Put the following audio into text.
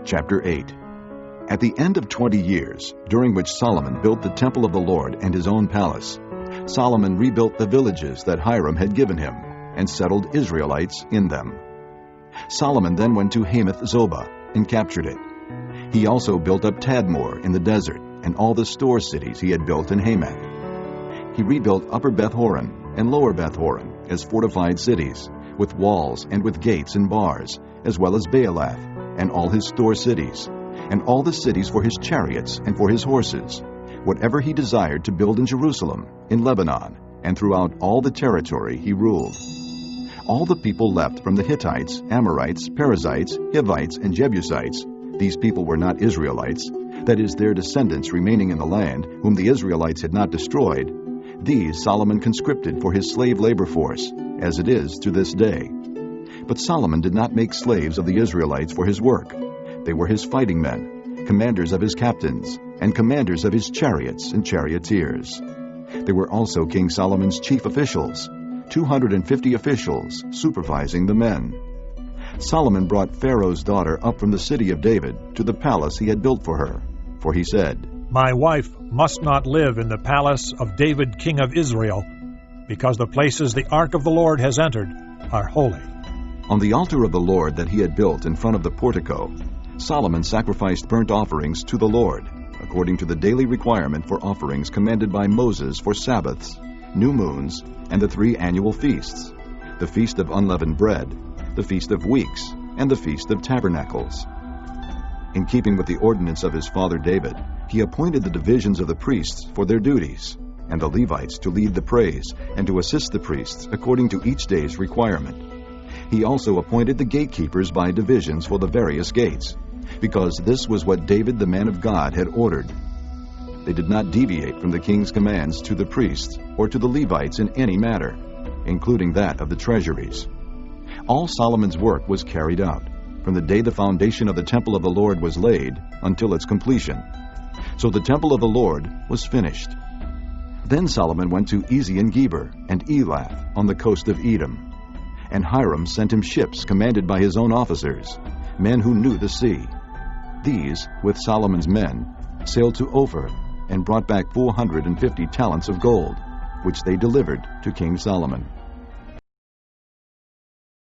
Chapter 8. At the end of 20 years, during which Solomon built the temple of the Lord and his own palace, Solomon rebuilt the villages that Hiram had given him, and settled Israelites in them. Solomon then went to Hamath-zobah and captured it. He also built up Tadmor in the desert, and all the store cities he had built in Hamath. He rebuilt Upper Beth-horon and Lower Beth-horon as fortified cities, with walls and with gates and bars, as well as Baalath and all his store cities, and all the cities for his chariots and for his horses, whatever he desired to build in Jerusalem, in Lebanon, and throughout all the territory he ruled. All the people left from the Hittites, Amorites, Perizzites, Hivites, and Jebusites. These people were not Israelites, that is, their descendants remaining in the land, whom the Israelites had not destroyed. These Solomon conscripted for his slave labor force, as it is to this day. But Solomon did not make slaves of the Israelites for his work. They were his fighting men, commanders of his captains, and commanders of his chariots and charioteers. They were also King Solomon's chief officials, 250 officials supervising the men. Solomon brought Pharaoh's daughter up from the city of David to the palace he had built for her, for he said, "My wife must not live in the palace of David king of Israel, because the places the ark of the Lord has entered are holy." On the altar of the Lord that he had built in front of the portico, Solomon sacrificed burnt offerings to the Lord, according to the daily requirement for offerings commanded by Moses for Sabbaths, new moons, and the 3 annual feasts, the Feast of Unleavened Bread, the Feast of Weeks, and the Feast of Tabernacles. In keeping with the ordinance of his father David, he appointed the divisions of the priests for their duties, and the Levites to lead the praise and to assist the priests according to each day's requirement. He also appointed the gatekeepers by divisions for the various gates, because this was what David the man of God had ordered. They did not deviate from the king's commands to the priests or to the Levites in any matter, including that of the treasuries. All Solomon's work was carried out, from the day the foundation of the temple of the Lord was laid until its completion. So the temple of the Lord was finished. Then Solomon went to Ezion-Geber and Elath on the coast of Edom. And Hiram sent him ships commanded by his own officers, men who knew the sea. These, with Solomon's men, sailed to Ophir and brought back 450 talents of gold, which they delivered to King Solomon.